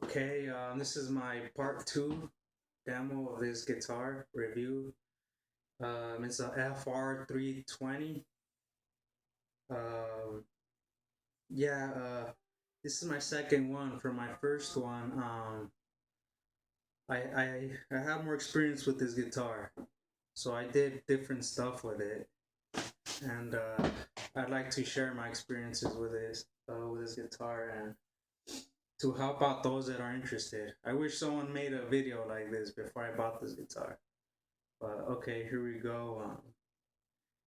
Okay, this is my part two demo of this guitar review. It's a FR320. Uh, yeah, this is my second one. For my first one, I have more experience with this guitar, so I did different stuff with it, and I'd like to share my experiences with this guitar, and to help out those that are interested. I wish someone made a video like this before I bought this guitar. But okay, here we go.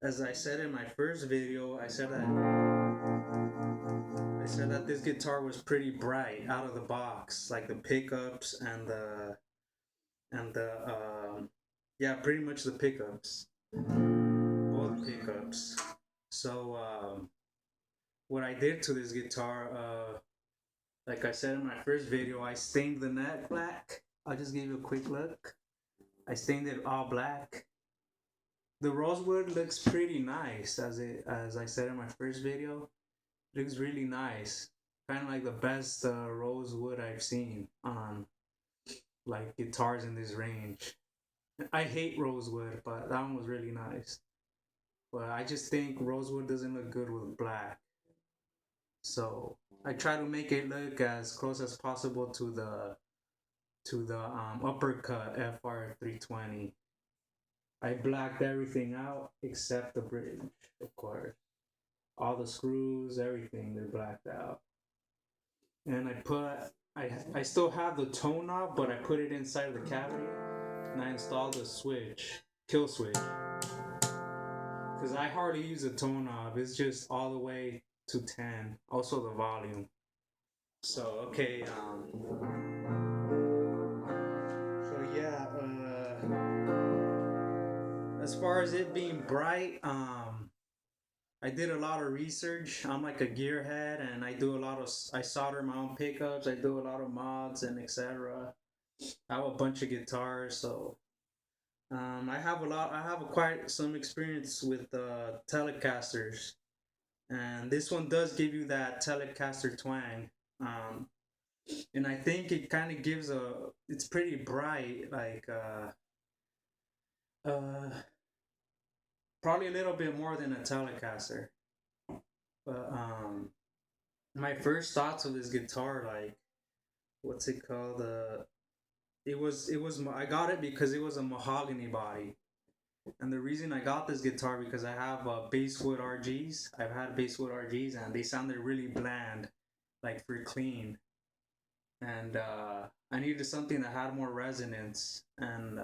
As I said in my first video, I said that this guitar was pretty bright out of the box, like the pickups and the yeah, pretty much the pickups, both pickups. So what I did to this guitar, like I said in my first video, I stained the neck black. I'll just give you a quick look. I stained it all black. The rosewood looks pretty nice, as I said in my first video. It looks really nice, kind of like the best rosewood I've seen on like guitars in this range. I hate rosewood, but that one was really nice. But I just think rosewood doesn't look good with black, so I try to make it look as close as possible to the uppercut FR320. I blacked everything out except the bridge, of course. All the screws, everything, they're blacked out. And I still have the tone knob, but I put it inside the cavity, and I installed the kill switch. Because I hardly use the tone knob, it's just all the way to 10. Also the volume. So, okay, so yeah, as far as it being bright, I did a lot of research. I'm like a gearhead, and I solder my own pickups. I do a lot of mods and etc. I have a bunch of guitars, so I have quite some experience with Telecasters, and this one does give you that Telecaster twang. Um, and I think it kind of gives it's pretty bright, like uh, probably a little bit more than a Telecaster. But my first thoughts of this guitar, like, what's it called? I got it because it was a mahogany body, and the reason I got this guitar because I have basswood RGs. I've had basswood RGs, and they sounded really bland, like for clean, and I needed something that had more resonance and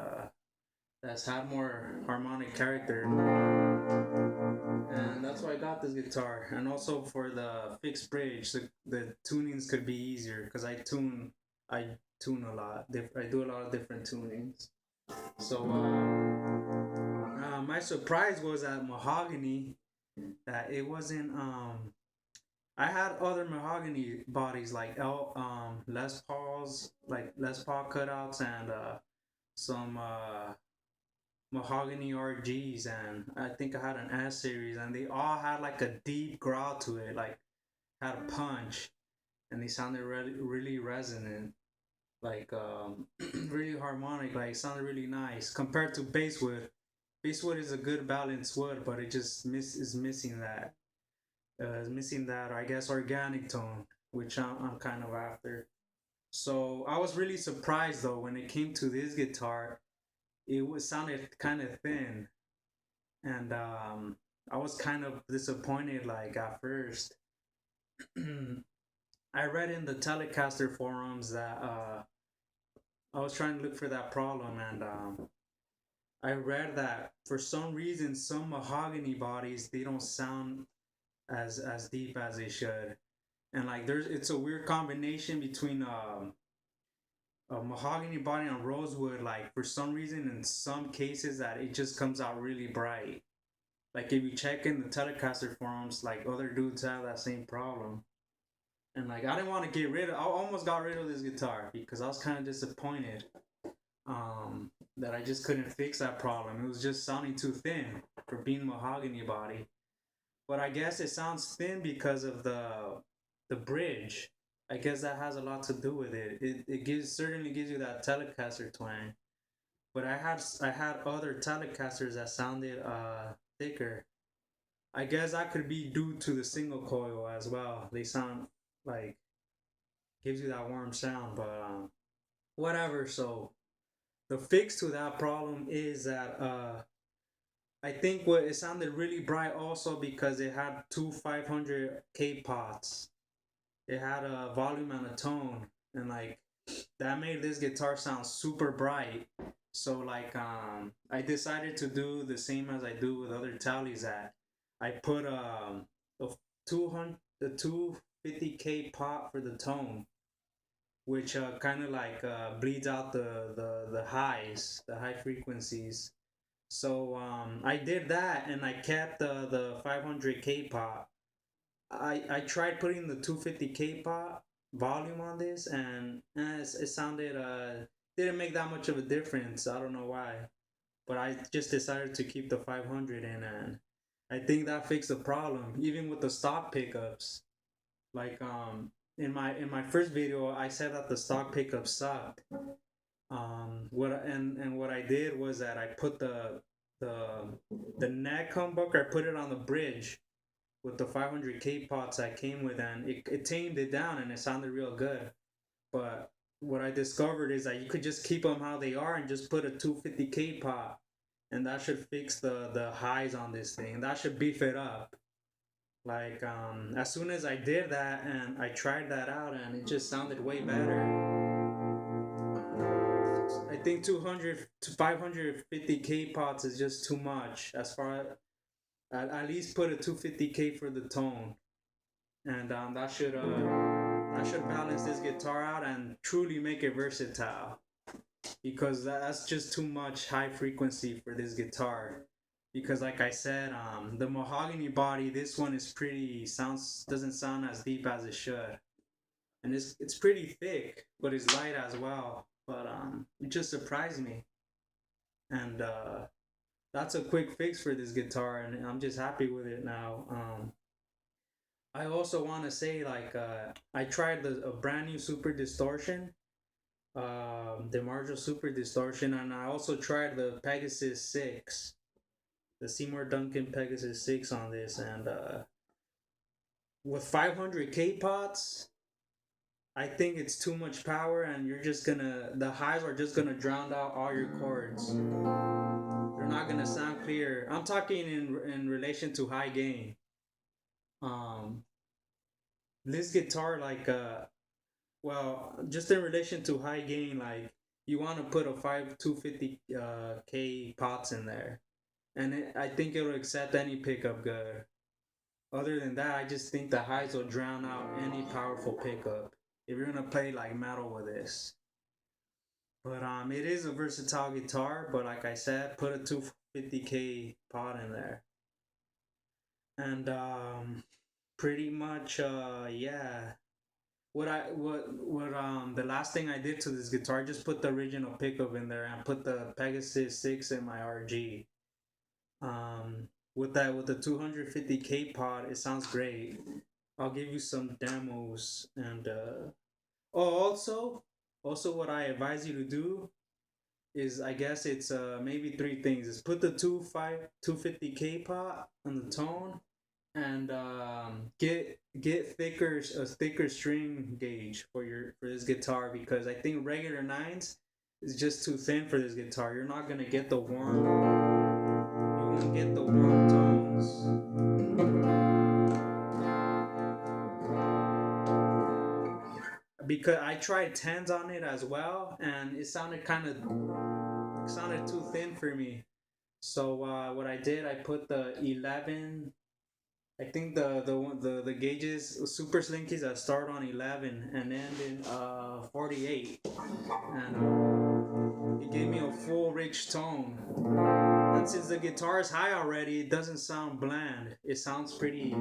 that's had more harmonic character, and that's why I got this guitar. And also for the fixed bridge, the tunings could be easier because I tune a lot. I do a lot of different tunings. So my surprise was at mahogany that it wasn't. I had other mahogany bodies like Les Pauls, like Les Paul cutouts, and some mahogany RGs, and I think I had an S series, and they all had like a deep growl to it, like had a punch, and they sounded really resonant, like really harmonic, like sounded really nice compared to basswood. Basswood is a good balanced wood, but it just is missing that. Is missing that, I guess, organic tone, which I'm kind of after. So I was really surprised though when it came to this guitar. It was sounded kind of thin, and I was kind of disappointed. Like at first, I read in the Telecaster forums that I was trying to look for that problem, and I read that for some reason some mahogany bodies they don't sound as deep as they should, and like it's a weird combination between a mahogany body and rosewood. Like for some reason, in some cases, that it just comes out really bright. Like if you check in the Telecaster forums, like other dudes have that same problem. And like I didn't want to get rid of. I almost got rid of this guitar because I was kind of disappointed that I just couldn't fix that problem. It was just sounding too thin for being mahogany body. But I guess it sounds thin because of the bridge. I guess that has a lot to do with it. It certainly gives you that Telecaster twang. But I had other Telecasters that sounded thicker. I guess that could be due to the single coil as well. They sound like gives you that warm sound, but whatever. So the fix to that problem is that I think what it sounded really bright also because it had two 500K pots. It had a volume and a tone, and like that made this guitar sound super bright. So like I decided to do the same as I do with other tallies that I put the 200 the 250K pot for the tone, which kind of like bleeds out the highs, the high frequencies. So I did that and I kept the 500K pot. I tried putting the 250K pot volume on this and it sounded didn't make that much of a difference. I don't know why, but I just decided to keep the 500 in, and I think that fixed the problem. Even with the stock pickups, like in my first video, I said that the stock pickups sucked. What I did was that I put the the neck humbucker, I put it on the bridge with the 500K pots I came with, and it tamed it down and it sounded real good. But what I discovered is that you could just keep them how they are and just put a 250K pot, and that should fix the highs on this thing. That should beef it up. Like as soon as I did that and I tried that out, and it just sounded way better. I think 200 to 550K pots is just too much. As far as at least put a 250K for the tone, and that should balance this guitar out and truly make it versatile. Because that's just too much high frequency for this guitar. Because like I said, the mahogany body, this one is pretty sounds doesn't sound as deep as it should, and it's pretty thick, but it's light as well. But it just surprised me, and that's a quick fix for this guitar, and I'm just happy with it now. I also want to say like I tried a brand new Super Distortion, the Marshall Super Distortion, and I also tried the Pegasus 6, the Seymour Duncan Pegasus 6 on this, and with 500K pots, I think it's too much power, and the highs are just gonna drown out all your chords. They're not gonna sound clear. I'm talking in relation to high gain. Um, this guitar, like, well, just in relation to high gain, like, you want to put a 250K pots in there, and I think it'll accept any pickup good. Other than that, I just think the highs will drown out any powerful pickup if you're gonna play like metal with this. But it is a versatile guitar. But like I said, put a 250K pot in there, and pretty much yeah. What the last thing I did to this guitar, just put the original pickup in there and put the Pegasus 6 in my RG. With the 250K pot, it sounds great. I'll give you some demos, and oh, also what I advise you to do is, I guess it's maybe three things: is put the 250K pot on the tone, and get a thicker string gauge for this guitar, because I think regular nines is just too thin for this guitar. You're not gonna get the you won't get the warm tones, because I tried tens on it as well, and it sounded too thin for me. So what I did, I put the 11. I think the gauges, super slinkies that start on 11 and end in 48, and it gave me a full rich tone. And since the guitar is high already, it doesn't sound bland. It sounds pretty.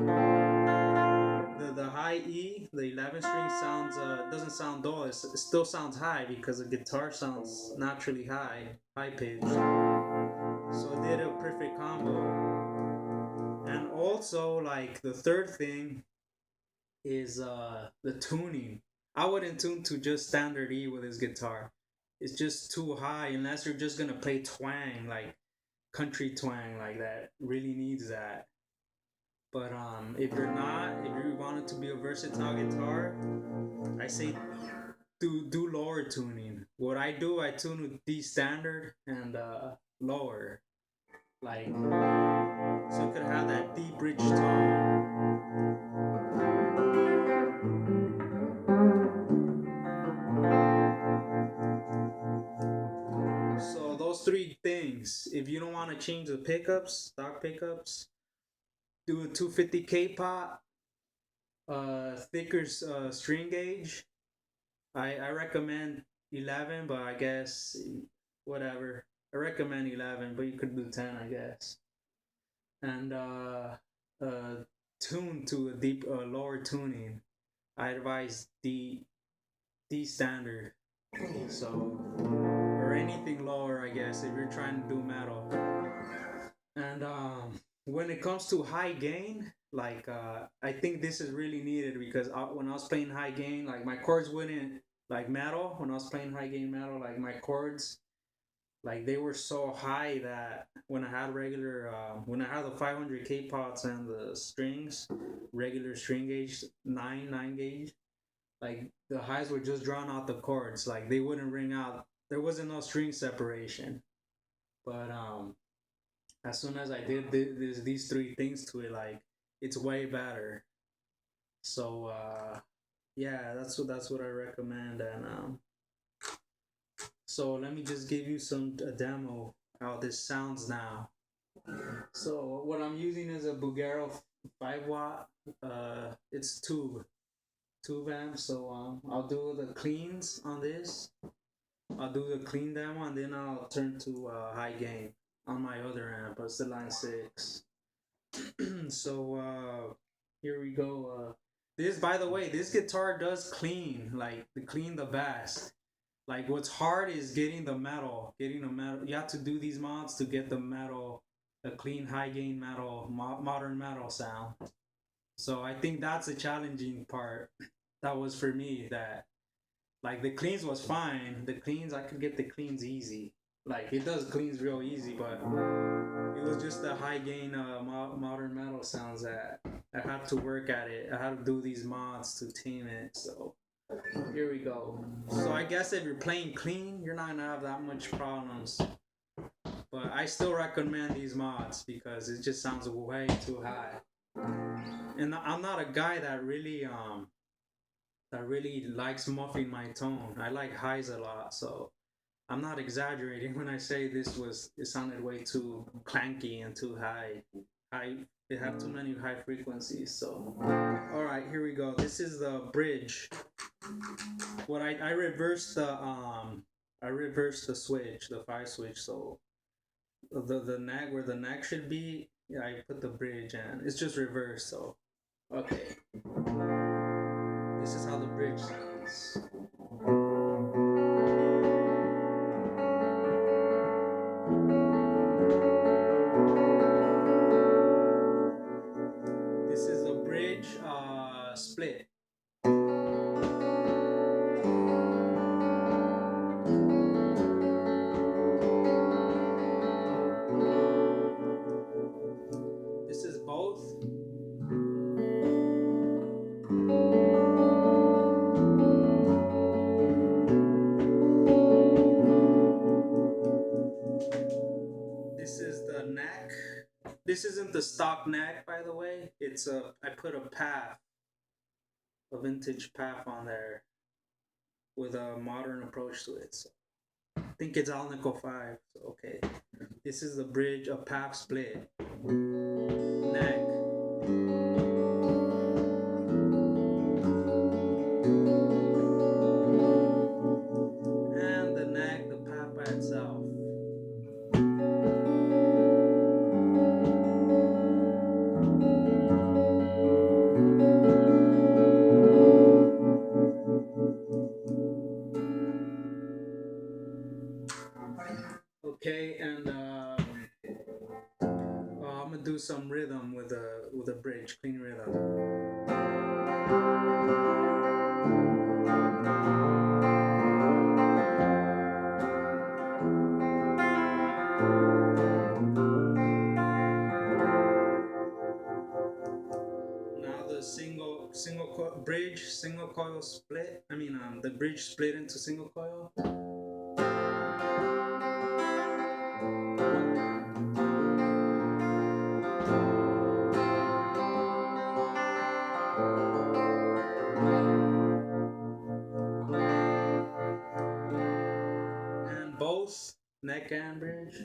The high E, the 11 string sounds doesn't sound dull. It still sounds high because the guitar sounds naturally high pitched. So it did a perfect combo. And also, like, the third thing is the tuning. I wouldn't tune to just standard E with this guitar. It's just too high unless you're just gonna play twang, like country twang, like that. Really needs that. But if you're not, if you want it to be a versatile guitar, I say do lower tuning. What I do, I tune with D standard and lower, like so it could have that deep, rich tone. So those three things. If you don't want to change the pickups, stock pickups, do a 250K pot, thicker string gauge. I recommend 11, but I guess whatever. I recommend 11, but you could do 10, I guess. And uh, tune to a deep, lower tuning. I advise D standard. So or anything lower, I guess, if you're trying to do metal. And when it comes to high gain, like I think this is really needed because when I was playing high gain, like my chords wouldn't like metal. When I was playing high gain metal, like my chords, like they were so high that when I had regular, when I had the 500K pots and the strings, regular string gauge, nine gauge, like the highs would just drown out the chords. Like they wouldn't ring out. There wasn't no string separation. But as soon as I did these three things to it, like it's way better. So yeah, that's what I recommend. And so let me just give you a demo how this sounds now. So what I'm using is a Bugero 5 watt. It's tube amp. So I'll do the cleans on this. I'll do the clean demo and then I'll turn to high gain on my other amp. It's the line 6. So here we go. This, by the way, this guitar does clean, like the clean the best. Like what's hard is getting the metal. You have to do these mods to get the metal, a clean high gain metal, modern metal sound. So I think that's the challenging part. That was for me. That like the cleans was fine. The cleans I could get the cleans easy. Like it does cleans real easy, but it was just the high gain modern metal sounds that I had to work at it. I had to do these mods to tame it. So here we go. So I guess if you're playing clean, you're not gonna have that much problems. But I still recommend these mods because it just sounds way too high. And I'm not a guy that really likes muffing my tone. I like highs a lot, so I'm not exaggerating when I say it sounded way too clanky and too high. It had too many high frequencies. So all right, here we go. This is the bridge. What I reversed the switch, the 5 switch. So the neck, where the neck should be, yeah, I put the bridge and it's just reversed. So okay, this is how the bridge sounds. This is a bridge split. This is both. This is the neck. This isn't the stock neck, by the way. I put a path, a vintage path on there with a modern approach to it. So I think it's Alnico 5. So okay. This is the bridge, a path split. Neck. And the neck, the path by itself. Okay, and I'm gonna do some rhythm with a bridge, clean rhythm. single coil split. The bridge split into single coil. And both neck and bridge.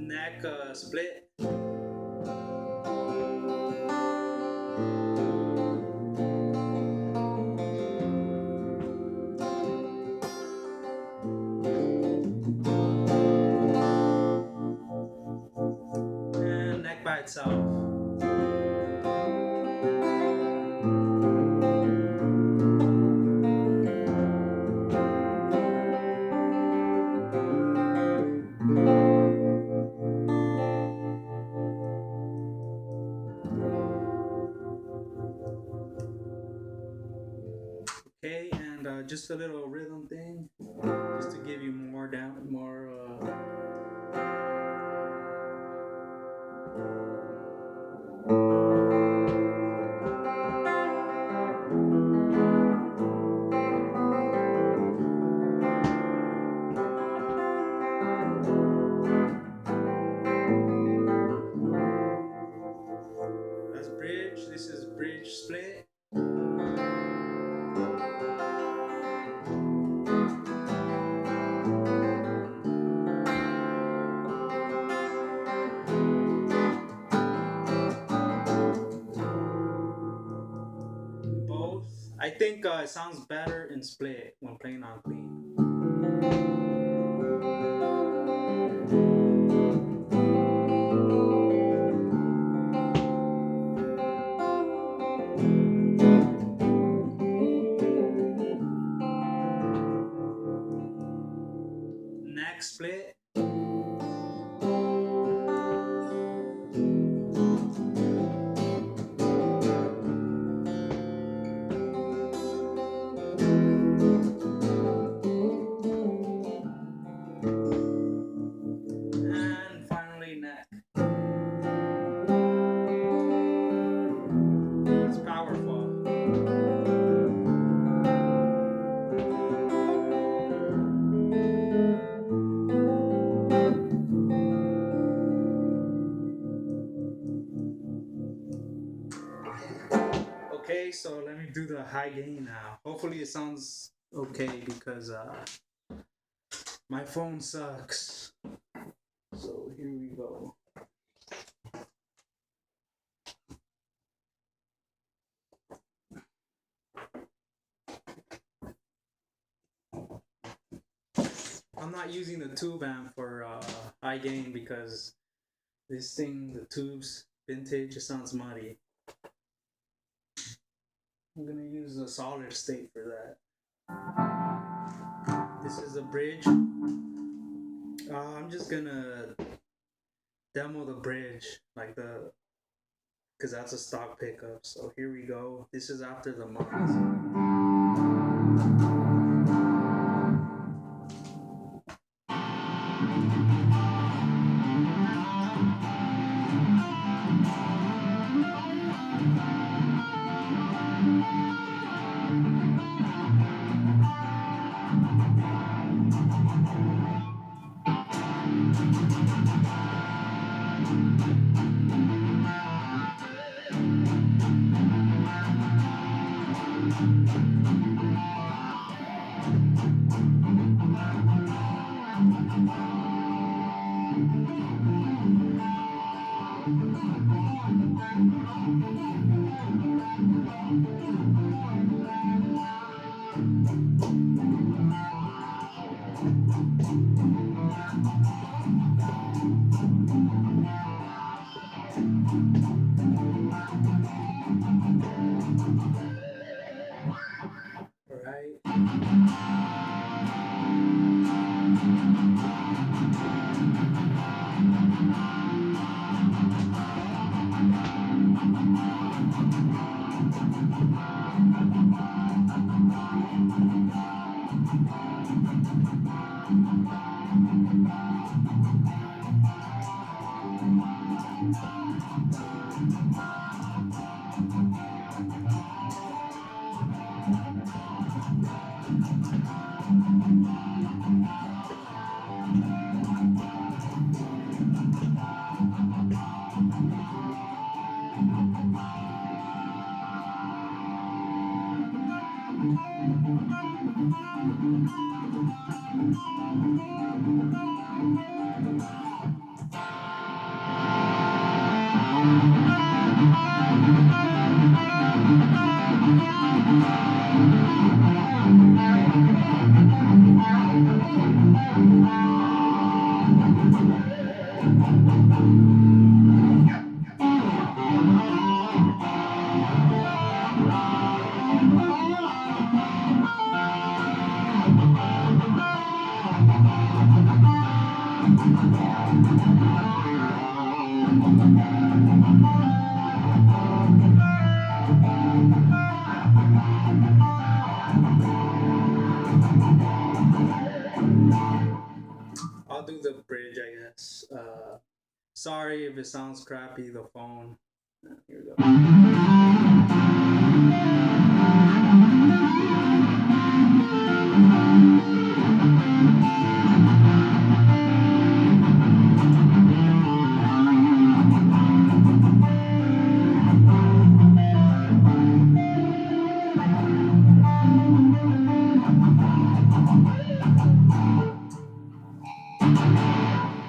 Neck split. And neck by itself. Okay, and just a little rhythm thing, just to give you more That's bridge. This is bridge split. Both. I think it sounds better in split when playing on clean. Neck split. And finally neck. It's powerful. Okay, so let me do the high gain now. Hopefully it sounds okay because my phone sucks. So here we go. I'm not using the tube amp for high gain because this thing, the tube's vintage, it sounds muddy. I'm gonna use a solid state for that. This is a bridge. I'm just gonna demo the bridge, because that's a stock pickup. So here we go. This is after the mods. I'll do the bridge, I guess. Sorry if it sounds crappy, the phone. Here we go.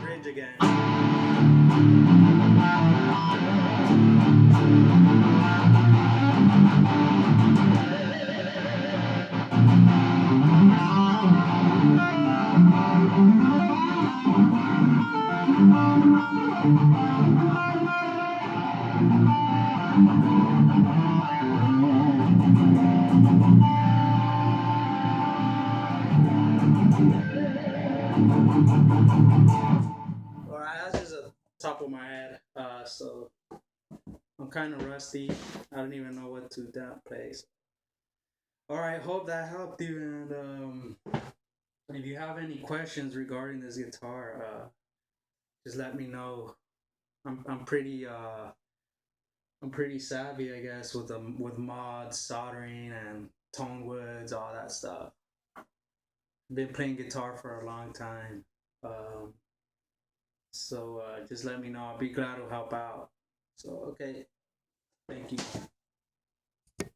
Bridge again. Alright, that's just a top of my head. So I'm kind of rusty. I don't even know what to play. Alright, hope that helped you. And if you have any questions regarding this guitar, just let me know. I'm pretty savvy, I guess, with mods, soldering, and tone woods, all that stuff. Been playing guitar for a long time. So just let me know. I'll be glad to help out. So, okay. Thank you.